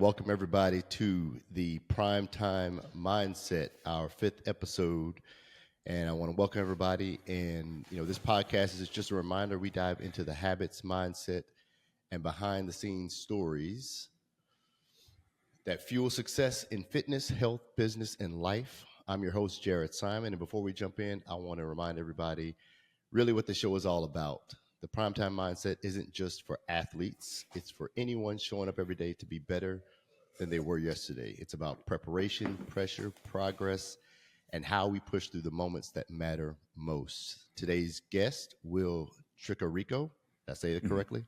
welcome everybody to the Primetime Mindset, our fifth episode. And I want to welcome everybody. And, this podcast is just a reminder. We dive into the habits, mindset, and behind the scenes stories that fuel success in fitness, health, business, and life. I'm your host, Jarrett Simon. And before we jump in, I want to remind everybody really what the show is all about. The Primetime Mindset isn't just for athletes. It's for anyone showing up every day to be better than they were yesterday. It's about preparation, pressure, progress, and how we push through the moments that matter most. Today's guest, Will Tricarico. Did I say it correctly?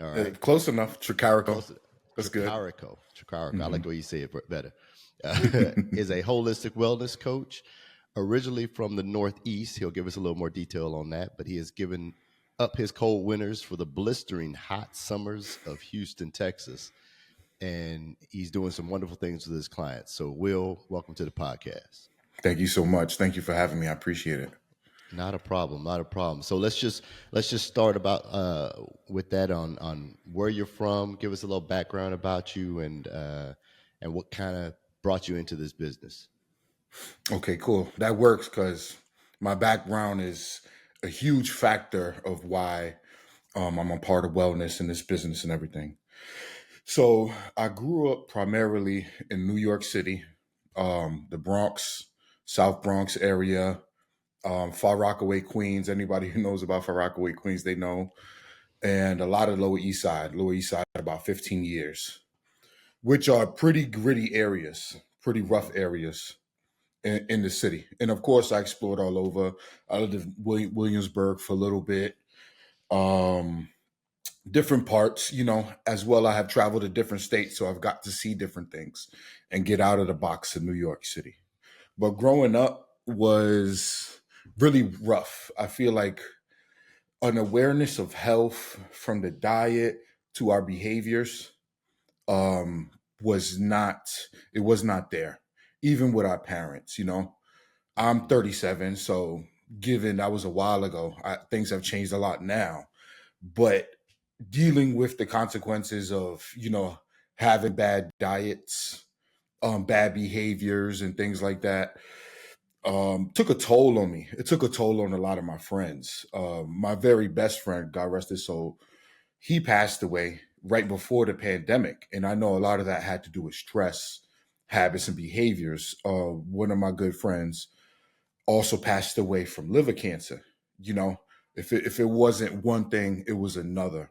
All right. Close enough. Tricarico. That's good. Tricarico. I like the way you say it better. Is a holistic wellness coach, originally from the Northeast. He'll give us a little more detail on that, but he has given up his cold winters for the blistering hot summers of Houston, Texas. And he's doing some wonderful things with his clients. So, Will, welcome to the podcast. Thank you so much. Thank you for having me. I appreciate it. Not a problem. So let's just start with that on where you're from. Give us a little background about you and what kind of brought you into this business. Okay, cool. That works because my background is a huge factor of why I'm a part of wellness in this business and everything. So I grew up primarily in New York City, the Bronx, South Bronx area, Far Rockaway, Queens. Anybody who knows about Far Rockaway, Queens, they know. And a lot of Lower East Side, about 15 years, which are pretty gritty areas, pretty rough areas in the city. And of course, I explored all over. I lived in Williamsburg for a little bit. Different parts, as well. I have traveled to different states, so I've got to see different things and get out of the box in New York City. But growing up was really rough. I feel like an awareness of health from the diet to our behaviors was not there, even with our parents. I'm 37, so given that was a while ago, things have changed a lot now. But dealing with the consequences of, having bad diets, bad behaviors and things like that, took a toll on me. It took a toll on a lot of my friends. My very best friend, God rest his soul, he passed away right before the pandemic. And I know a lot of that had to do with stress, habits, and behaviors. One of my good friends also passed away from liver cancer. If it wasn't one thing, it was another.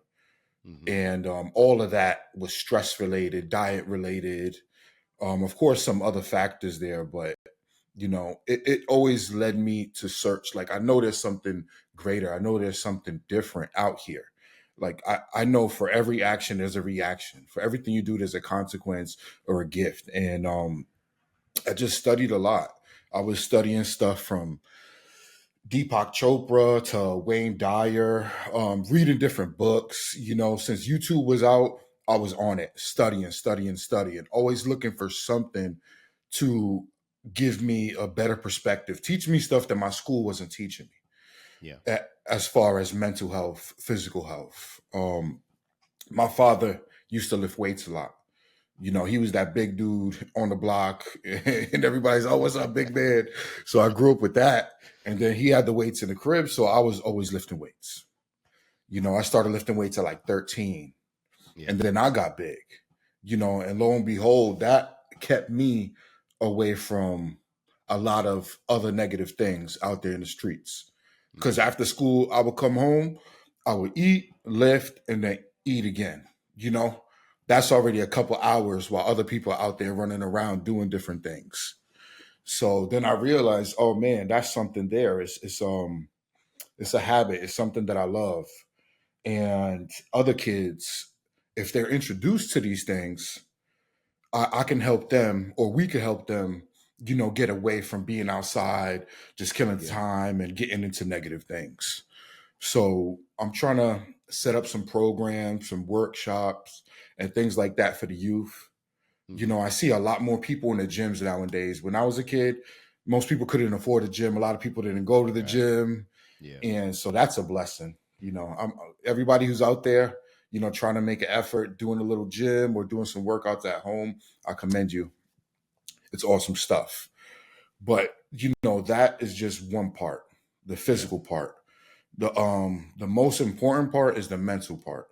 Mm-hmm. And all of that was stress related, diet related. Of course, some other factors there, but it always led me to search. Like, I know there's something greater. I know there's something different out here. Like, I know for every action, there's a reaction. For everything you do, there's a consequence or a gift. And I just studied a lot. I was studying stuff from Deepak Chopra to Wayne Dyer, reading different books. Since YouTube was out, I was on it, studying, always looking for something to give me a better perspective, teach me stuff that my school wasn't teaching me. Yeah. As far as mental health, physical health. My father used to lift weights a lot. He was that big dude on the block and everybody's, oh, what's up, big man? So I grew up with that. And then he had the weights in the crib. So I was always lifting weights. I started lifting weights at like 13. Yeah. And then I got big, and lo and behold, that kept me away from a lot of other negative things out there in the streets. Because after school, I would come home, I would eat, lift, and then eat again. That's already a couple hours while other people are out there running around doing different things. So then I realized, oh man, that's something there. It's a habit. It's something that I love. And other kids, if they're introduced to these things, I can help them, or we can help them, get away from being outside, just killing time and getting into negative things. So I'm trying to set up some programs, some workshops and things like that for the youth. Mm-hmm. I see a lot more people in the gyms nowadays. When I was a kid, most people couldn't afford a gym. A lot of people didn't go to the gym. Yeah. And so that's a blessing. Everybody who's out there, trying to make an effort, doing a little gym or doing some workouts at home, I commend you. It's awesome stuff. But that is just one part, the Yeah. physical part. The most important part is the mental part.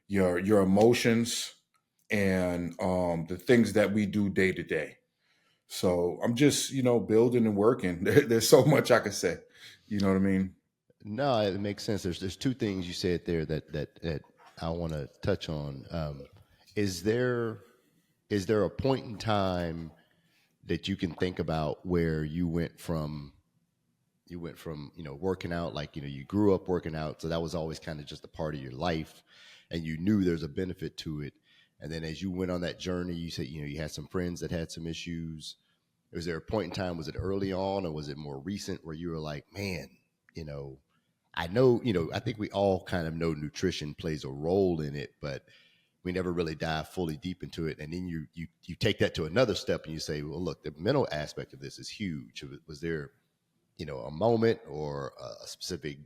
Your emotions and the things that we do day to day. So I'm just building and working. There's so much I could say. You know what I mean? No, it makes sense. There's two things you said there that I want to touch on. Is there a point in time that you can think about where you went from working out, like you grew up working out, so that was always kind of just a part of your life, and you knew there's a benefit to it, and then as you went on that journey, you said you had some friends that had some issues. Was there a point in time, was it early on or was it more recent, where you were like, man, you know I know, I think we all kind of know nutrition plays a role in it, but we never really dive fully deep into it. And then you take that to another step and you say, well, look, the mental aspect of this is huge. Was there, a moment or a specific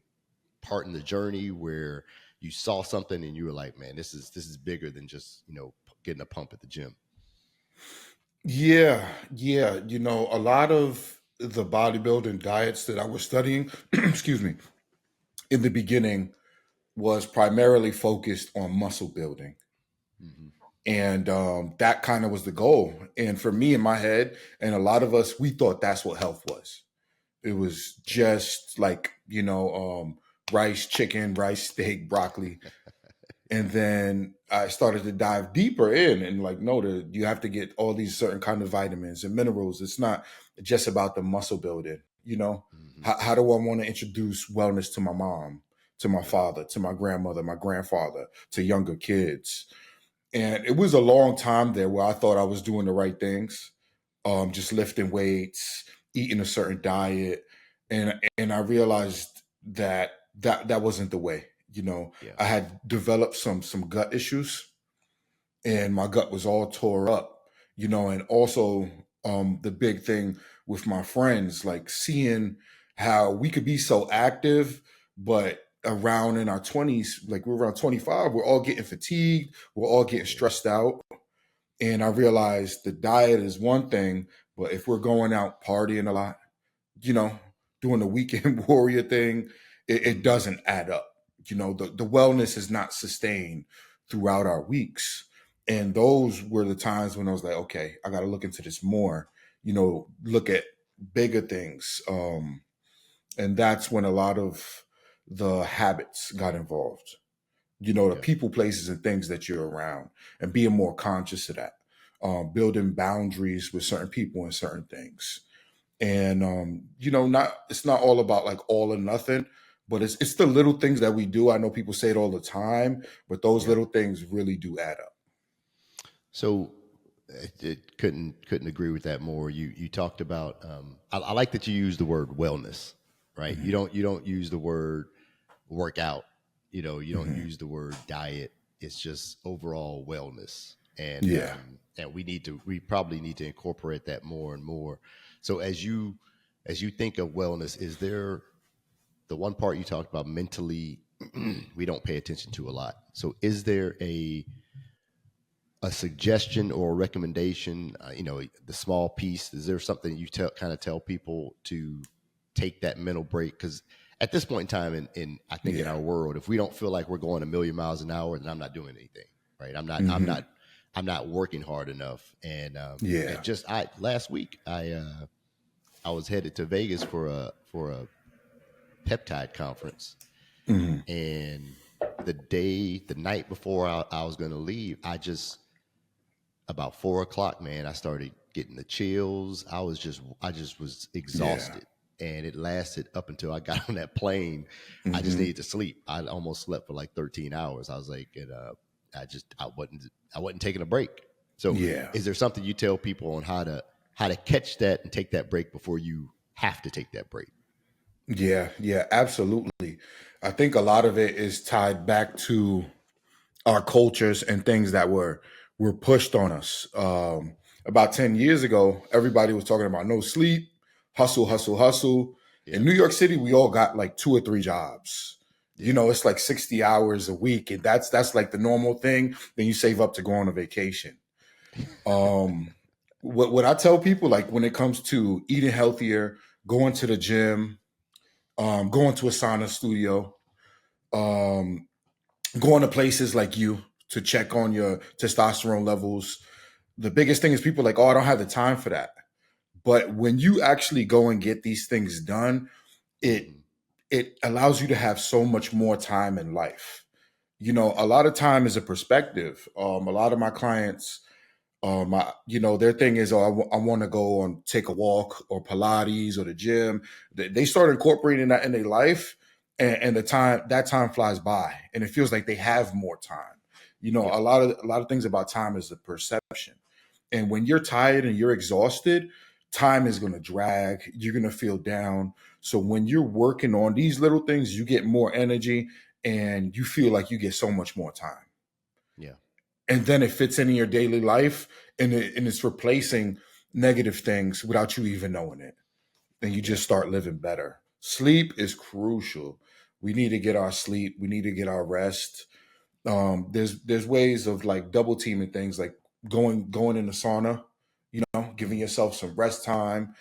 part in the journey where you saw something and you were like, man, this is bigger than just, getting a pump at the gym? Yeah, yeah. A lot of the bodybuilding diets that I was studying, excuse me, in the beginning was primarily focused on muscle building. Mm-hmm. And that kind of was the goal. And for me in my head, and a lot of us, we thought that's what health was. It was just like, rice, chicken, rice, steak, broccoli. And then I started to dive deeper in and like, no, you have to get all these certain kind of vitamins and minerals. It's not just about the muscle building. Mm-hmm. How do I want to introduce wellness to my mom, to my Yeah. father, to my grandmother, my grandfather, to younger kids? And it was a long time there where I thought I was doing the right things, just lifting weights, eating a certain diet, and I realized that wasn't the way. Yeah. I had developed some gut issues, and my gut was all tore up. And also the big thing with my friends, like seeing how we could be so active, but around in our 20s, like we're around 25, we're all getting fatigued, we're all getting Yeah. stressed out. And I realized the diet is one thing, but if we're going out partying a lot, you know, doing the weekend warrior thing, it Mm-hmm. doesn't add up. The wellness is not sustained throughout our weeks. And those were the times when I was like, okay, I got to look into this more, look at bigger things. And that's when a lot of the habits got involved, the Yeah. people, places, and things that you're around, and being more conscious of that, building boundaries with certain people and certain things. And not it's not all about like all or nothing, but it's the little things that we do. I know people say it all the time, but those Yeah. little things really do add up. So it couldn't agree with that more. You talked about I like that you use the word wellness, right? You Hmm. don't use the word workout. You don't Hmm. use the word diet. It's just overall wellness, Yeah. and we probably need to incorporate that more and more. So as you think of wellness, is there the one part you talked about mentally we don't pay attention to a lot? So is there a suggestion or a recommendation, the small piece, is there something you kind of tell people to take that mental break? Because at this point in time I think in Yeah. our world, if we don't feel like we're going a million miles an hour, then I'm not doing anything, right? Hmm. I'm not working hard enough. And Yeah. just last week I was headed to Vegas for a peptide conference, Hmm. and the night before I was going to leave, about 4 o'clock, man, I started getting the chills. I just was Yeah. exhausted, and it lasted up until I got on that plane. I just Hmm. needed to sleep. I almost slept for like 13 hours. I was like, I wasn't taking a break. So, Yeah. is there something you tell people on how to catch that and take that break before you have to take that break? Yeah. Yeah. Absolutely. I think a lot of it is tied back to our cultures and things that were pushed on us. About 10 years ago, everybody was talking about no sleep, hustle, hustle, hustle. In Yeah, New York City, we all got like two or three jobs. You Yeah. know, it's like 60 hours a week, and that's like the normal thing. Then you save up to go on a vacation. Um, what I tell people, like when it comes to eating healthier, going to the gym, going to a sauna studio, um, going to places like you to check on your testosterone levels. The biggest thing is people are like, oh, I don't have the time for that. But when you actually go and get these things done, it Hmm. it allows you to have so much more time in life. You know, a lot of time is a perspective. A lot of my clients, their thing is, oh, I want to go and take a walk or Pilates or the gym. They start incorporating that in their life, and that time flies by, and it feels like they have more time. You know, Yep. a lot of things about time is the perception. And when you're tired and you're exhausted, time is going to drag. You're going to feel down. So when you're working on these little things, you get more energy and you feel like you get so much more time. Yeah. And then it fits into your daily life, and it's replacing negative things without you even knowing it. And you Yeah. just start living better. Sleep is crucial. We need to get our sleep. We need to get our rest. There's ways of like double teaming things, like going in the sauna, giving Hmm. yourself some rest time,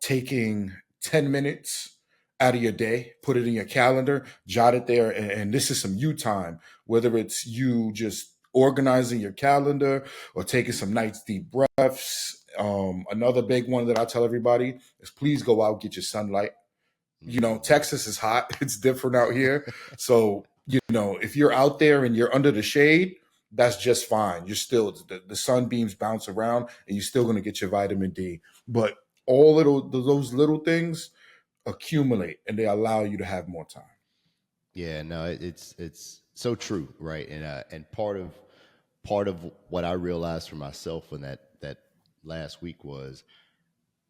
taking 10 minutes out of your day, put it in your calendar, jot it there, and this is some you time, whether it's you just organizing your calendar or taking some nice deep breaths. Another big one that I tell everybody is please go out, get your sunlight. You know, Hmm. Texas is hot. It's different out here. So, if you're out there and you're under the shade, that's just fine. You're still, the sunbeams bounce around and you're still going to get your vitamin D. But all those little things accumulate and they allow you to have more time. Yeah, no, it's so true, right? And part of what I realized for myself in that last week was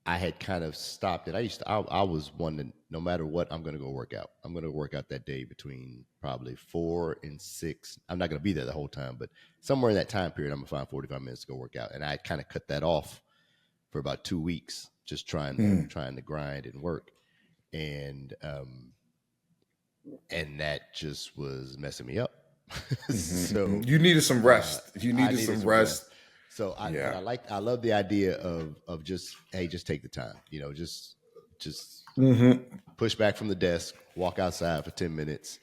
I had kind of stopped it. I was one that no matter what, I'm going to go work out. I'm going to work out that day between probably 4 and 6. I'm not going to be there the whole time, but somewhere in that time period, I'm going to find 45 minutes to go work out. And I kind of cut that off for about 2 weeks, just trying to Mm. trying to grind and work. And and that just was messing me up. So You needed some uh, rest. You I needed needed some some rest. rest. So Yeah. I love the idea of just, hey, just take the time, just Hmm. push back from the desk, walk outside for 10 minutes,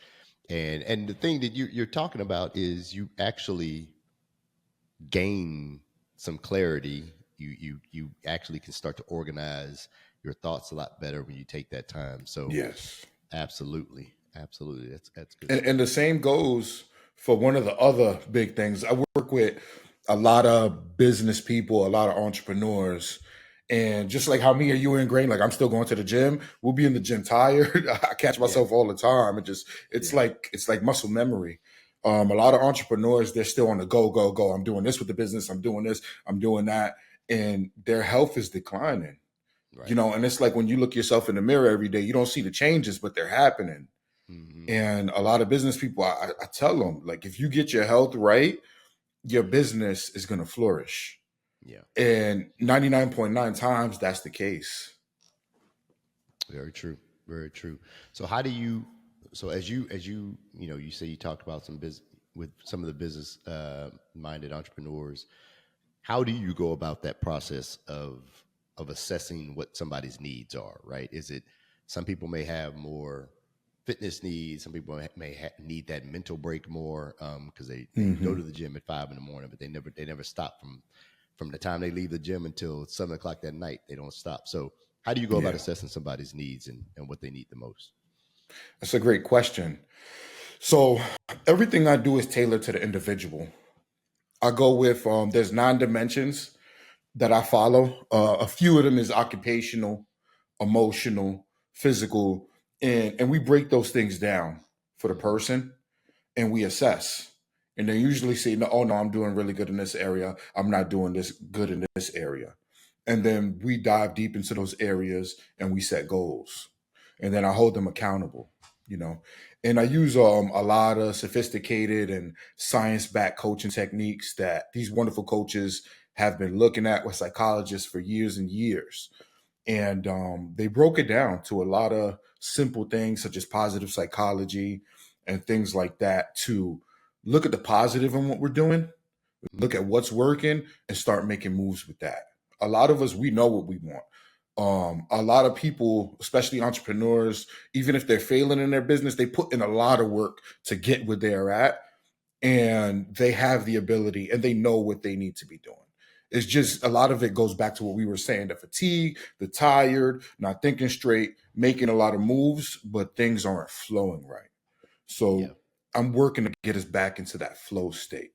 and the thing that you're talking about is you actually gain some clarity. You actually can start to organize your thoughts a lot better when you take that time. So Yes. absolutely, absolutely, that's good And stuff. the same goes for one of the other big things. I work with a lot of business people, a lot of entrepreneurs. And just like how me or you are ingrained, like I'm still going to the gym. We'll be in the gym tired. I catch Yeah, myself all the time. It's yeah, like muscle memory. A lot of entrepreneurs, they're still on the go, go, go. I'm doing this with the business. I'm doing this. I'm doing that. And their health is declining. right. And it's like when you look yourself in the mirror every day, you don't see the changes, but they're happening. Hmm. And a lot of business people, I tell them, like, if you get your health right, your business is going to flourish. Yeah, And 99.9 times, that's the case. very true, very true. So how do you? So as you you say you talked about some business with some of the business minded entrepreneurs. How do you go about that process of assessing what somebody's needs are? Right? Is it some people may have more fitness needs, some people need that mental break more because they go Hmm. to the gym at 5 in the morning, but they never stop from the time they leave the gym until 7 o'clock that night. They don't stop. So how do you go about Yeah, assessing somebody's needs and what they need the most? that's a great question. So everything I do is tailored to the individual. I go with, there's 9 dimensions that I follow. A few of them is occupational, emotional, physical, and we break those things down for the Hmm. person and we assess. And they usually say, no, oh no, I'm doing really good in this area. I'm not doing this good in this area. And then we dive deep into those areas and we set goals. And then I hold them accountable, you know. And I use a lot of sophisticated and science-backed coaching techniques that these wonderful coaches have been looking at with psychologists for years and years. And they broke it down to a lot of simple things such as positive psychology and things like that, to look at the positive in what we're doing, look at what's working, and start making moves with that. A lot of us, we know what we want. A lot of people, especially entrepreneurs, even if they're failing in their business, they put in a lot of work to get where they're at, and they have the ability and they know what they need to be doing. It's just a lot of it goes back to what we were saying, the fatigue, the tired, not thinking straight, making a lot of moves, but things aren't flowing right. Yeah. So I'm working to get us back into that flow state.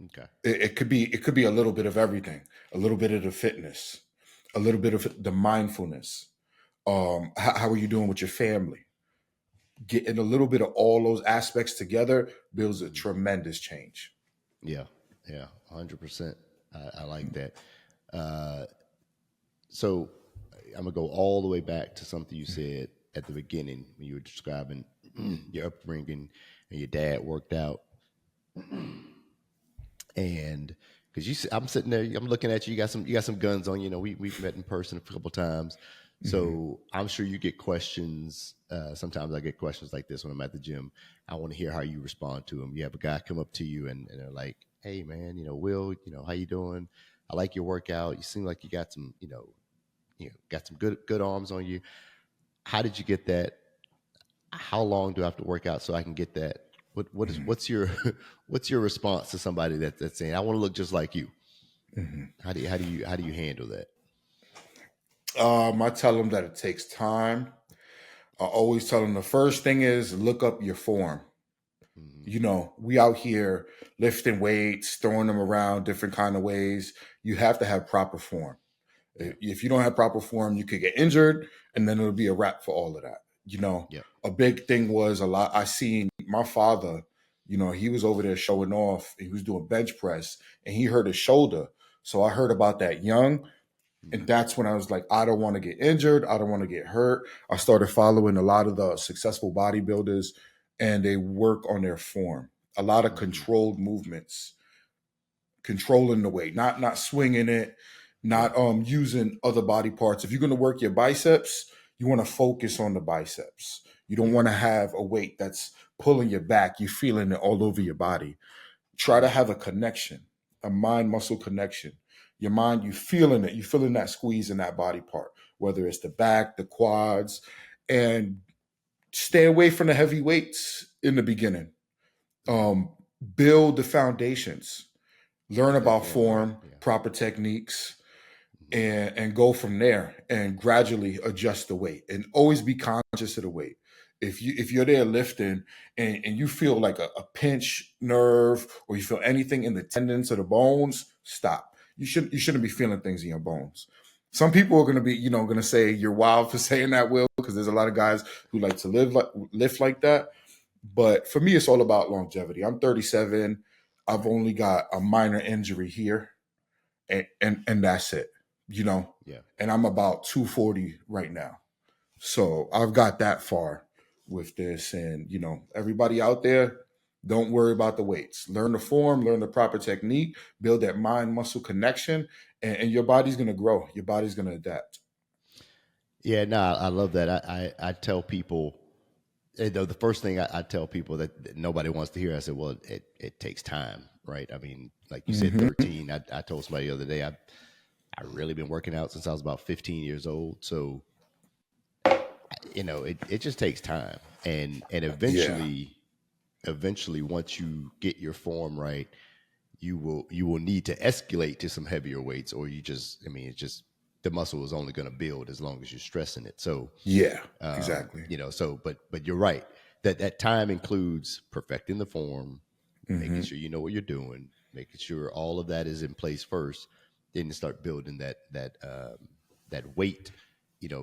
Okay. It could be a little bit of everything, a little bit of the fitness, a little bit of the mindfulness. How are you doing with your family? Getting a little bit of all those aspects together builds a tremendous change. Yeah. Yeah. 100%. I like that. Uh, so I'm gonna go all the way back to something you said at the beginning when you were describing your upbringing and your dad worked out, and because I'm sitting there, I'm looking at you. You got some guns on you. You know, we've met in person a couple times, Mm-hmm. so I'm sure you get questions. Sometimes I get questions like this when I'm at the gym. I want to hear how you respond to them. You have a guy come up to you and they're like, "Hey, man, Will, how you doing? I like your workout. You seem like you got some, got some good arms on you. How did you get that? How long do I have to work out so I can get that? Mm-hmm. What's your what's your response to somebody that's saying I want to look just like you? Mm-hmm. How do you handle that? I tell them that it takes time. I always tell them the first thing is look up your form. Hmm. We out here lifting weights, throwing them around different kind of ways. You have to have proper form. Yeah. If you don't have proper form, you could get injured, and then it'll be a wrap for all of that. Yeah. A big thing was a lot. I seen my father. He was over there showing off. He was doing bench press, and he hurt his shoulder. So I heard about that young, and Hmm. that's when I was like, I don't want to get injured. I don't want to get hurt. I started following a lot of the successful bodybuilders, and they work on their form. A lot of Hmm. controlled movements, controlling the weight, not swinging it, Yeah. not using other body parts. If you're going to work your biceps, you want to focus on the biceps. You don't Yeah. want to have a weight that's pulling your back. You're feeling it all over your body. Try to Hmm. have a connection, a mind muscle connection. Your mind, you feeling it. You feeling that squeeze in that body part, whether it's the back, the quads, and stay away from the heavy weights in the beginning. Hmm. Um, Build the foundations, learn That about form, right? form, Yeah. proper techniques, Hmm. and go from there and gradually adjust the weight and always be conscious of the weight. If you're there lifting and you feel like a pinch nerve, or you feel anything in the tendons or the bones, stop. You shouldn't be feeling things in your bones. Some people are going to be going to say you're wild for saying that, Will, because there's a lot of guys who like to lift like that. But for me, it's all about longevity. I'm 37. I've Right. only got a minor injury here, and that's it. You know, Yeah. and I'm about 240 right now. So I've got that far with this. And everybody out there, don't worry about the weights. Learn the form, learn the proper technique, build that mind muscle connection, and your body's gonna grow. Your body's gonna adapt. Yeah. No, I love that. I tell people. The first thing I tell people that nobody wants to hear, I said, well, it takes time, right? I mean, like you said, Mm-hmm. 13. I told somebody the other day, I really been working out since I was about 15 years old. So, it just takes time. And Yeah. eventually, once you get your form right, you will need to escalate to some heavier weights, or it's just the muscle is only going to build as long as you're stressing it. So, Yeah. Exactly. but you're right that time includes perfecting the form, making Mm-hmm. sure you know what you're doing, making sure all of that is in place first, then you start building that weight,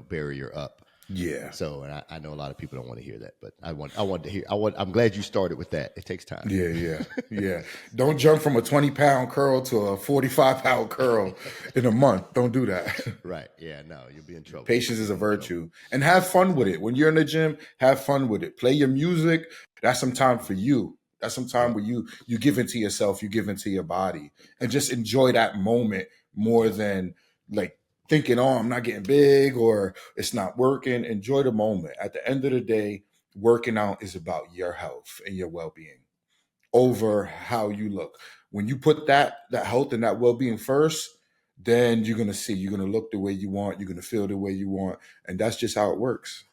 barrier up. Yeah. So, and I know a lot of people don't want to hear that, but I want to hear. I'm glad you started with that. It takes time. Yeah, yeah, yeah. Don't jump from a 20-pound curl to a 45-pound curl in a month. Don't do that. Right? Yeah. No, you'll be in trouble. Patience is a You'll be in trouble. virtue. And have fun with it. Exactly. When you're in the gym, have fun with it. Play your music. That's some time for you. That's some time Yep. where you give into yourself, you give into your body, and just enjoy that moment more Yep. than like thinking, oh, I'm not getting big or it's not working. Enjoy the moment. At the end of the day, working out is about your health and your well-being over how you look. When you put that health and that well-being first, then you're gonna look the way you want, you're gonna feel the way you want, and that's just how it works.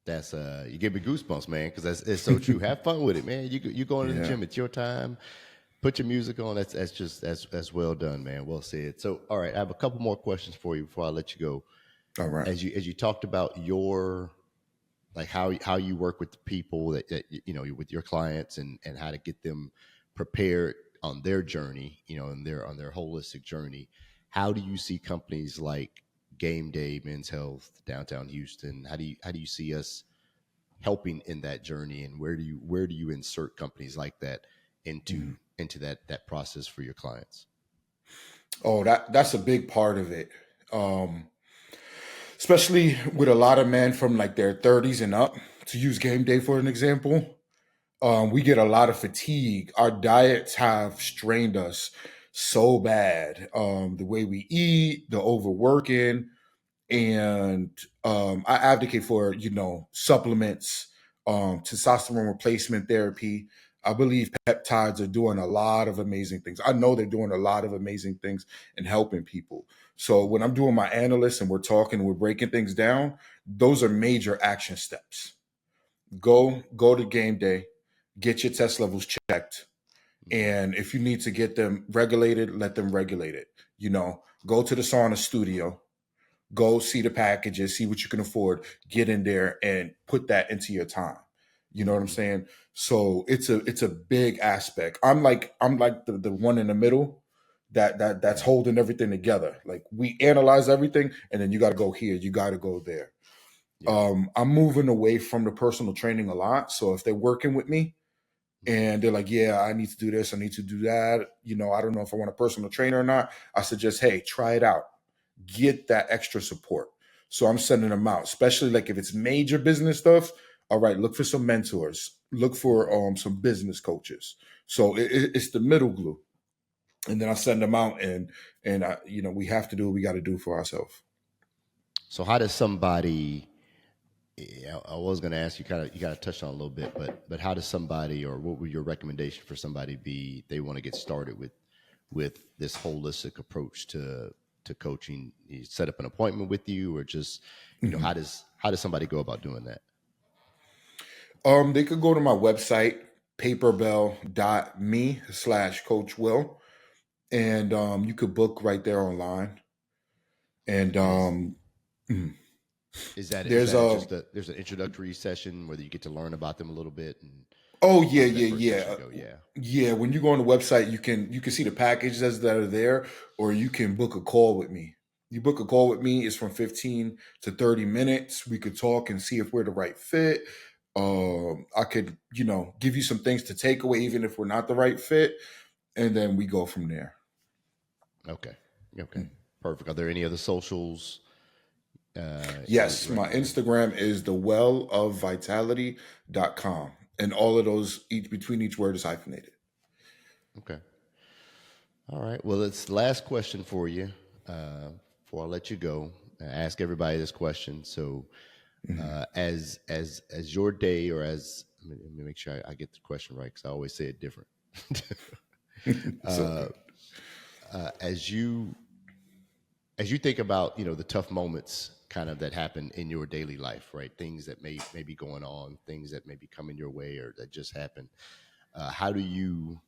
That's you give me goosebumps, man, because it's so true. Have fun with it, man. You going to the Yeah. gym? It's your time. Put your music on. That's just that's well done, man. Well said. So, all right, I have a couple more questions for you before I let you go. All right. As you talked about your like how you work with the people that with your clients and how to get them prepared on their journey, and on their holistic journey. How do you see companies like Game Day Men's Health, Downtown Houston? How do you see us helping in that journey, and where do you insert companies like that Mhm. into that process for your clients? Oh, that's a big part of it. Especially with a lot of men from like their 30s and up, to use Game Day for an example. We get a lot of fatigue. Our diets have strained us so bad. The way we eat, the overworking, and I advocate for supplements, testosterone replacement therapy. I believe peptides are doing a lot of amazing things. I know they're doing a lot of amazing things and helping people. So when I'm doing my analysts and we're talking, we're breaking things down, those are major action steps. Go to Game Day, get your test levels checked, Mm-hmm. and if you need to get them regulated, let them regulate it. Go to the sauna studio, go see the packages, see what you can afford, get in there and put that into your time. You know what I'm Mm-hmm. saying? So it's a big aspect. I'm like the one in the middle that's Yeah. holding everything together. Like we analyze everything and then you got to go here, you got to go there. Yeah. I'm moving away from the personal training a lot. So if they're working with me and they're like, yeah, I need to do this, I need to do that, I don't know if I want a personal trainer or not, I suggest, hey, try it out, get that extra support. So I'm sending them out, especially like if it's major business stuff. All right, look for some mentors, look for Mm-hmm. some business coaches. So it's the middle glue, and then I send them out, and we have to do what we got to do for ourselves. So how does somebody? Yeah, I was going to ask you, kind of touched on it a little bit, but how does somebody, or what would your recommendation for somebody be? They want to get started with this holistic approach to coaching. You set up an appointment with you, or just Mhm. how does somebody go about doing that? They could go to my website, paperbell.me/Coach Will, and you could book right there online. And Is mhm. is that is there's that a just there's an introductory session where you get to learn about them a little bit, and Oh yeah, how does that yeah, first session yeah. go? Yeah. Yeah, when you go on the website, you can see the packages that are there, or you can book a call with me. You book a call with me, it's from 15 to 30 minutes. We could talk and see if we're the right fit. I could, give you some things to take away, even if we're not the right fit, and then we go from there. Okay. Okay. Perfect. Are there any other socials you Yes, my recommend? Instagram is thewellofvitality.com. And all of those, each between each word is hyphenated. Okay. All right. Well, it's the last question for you before I let you go. I ask everybody this question. So, Mhm. as your day, or let me make sure I get the question right, because I always say it different. It's okay. As you think about the tough moments kind of that happen in your daily life, right? Things that may be going on, things that may be coming your way or that just happen. How do you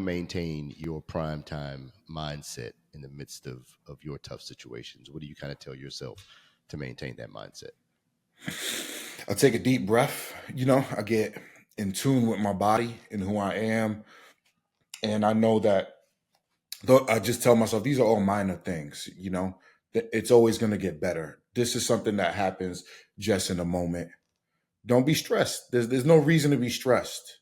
maintain your prime time mindset in the midst of your tough situations? What do you kind of tell yourself to maintain that mindset? I take a deep breath, I get in tune with my body and who I am. And I know that I just tell myself these are all minor things, that it's always going to get better. This is something that happens just in a moment. Don't be stressed. There's no reason to be stressed.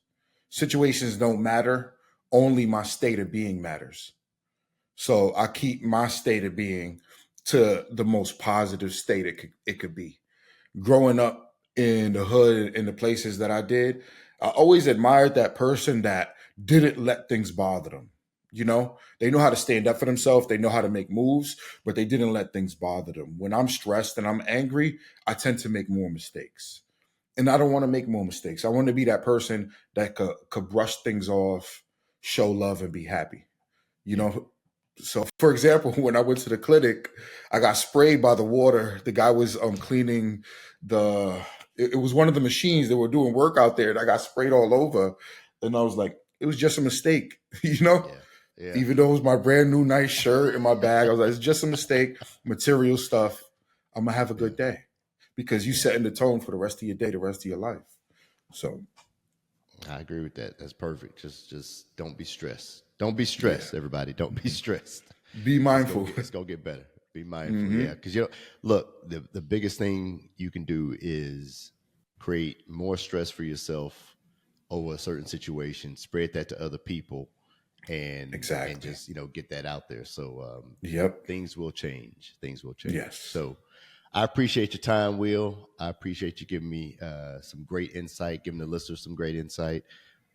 Situations don't matter. Only my state of being matters. So I keep my state of being to the most positive state it could be. Growing up in the hood, in the places that I did, I always admired that person that didn't let things bother them. You know, they know how to stand up for themselves. They know how to make moves, but they didn't let things bother them. When I'm stressed and I'm angry, I tend to make more mistakes. And I don't want to make more mistakes. I want to be that person that could brush things off, show love, and be happy. You Yeah. know, so for example, when I went to the clinic, I got sprayed by the water. The guy was cleaning the. It was one of the machines that were doing work out there, and I got sprayed all over. And I was like, it was just a mistake, you know. Yeah. Yeah. Even though it was my brand new nice shirt in my bag, I was like, it's just a mistake, material stuff. I'm gonna have a good day because you Yeah. setting the tone for the rest of your day, the rest of your life. So I agree with that. That's perfect. Just don't be stressed. Don't be yeah, stressed, everybody. Don't be stressed. be mindful. It's gonna get better. Be mindful. Hmm. Yeah. Because look, the biggest thing you can do is create more stress for yourself over a certain situation, spread that to other people, and Exactly. just get that out there. So Yep. things will change. Things will change. Yes. So I appreciate your time, Will. I appreciate you giving me some great insight, giving the listeners some great insight.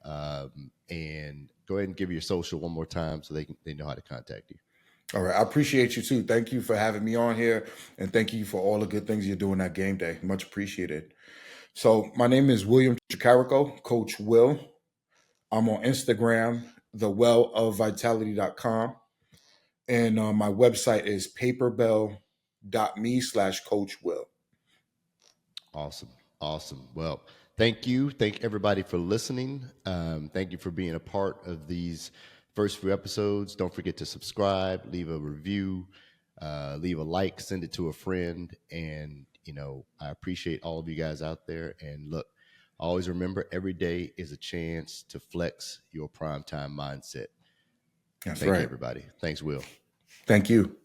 And go ahead and give your social one more time so they know how to contact you. All right. I appreciate you too. Thank you for having me on here. And thank you for all the good things you're doing at game day. Much appreciated. So my name is William Tricarico, Coach Will. I'm on Instagram, thewellofvitality.com. And my website is paperbell.me/Coach Will. Awesome. Awesome. Well, thank you. Thank everybody for listening. Thank you for being a part of these first few episodes. Don't forget to subscribe, leave a review, leave a like, send it to a friend. And, I appreciate all of you guys out there. And look, always remember every day is a chance to flex your primetime mindset. That's Thank you, right. everybody. Thanks, Will. Thank you.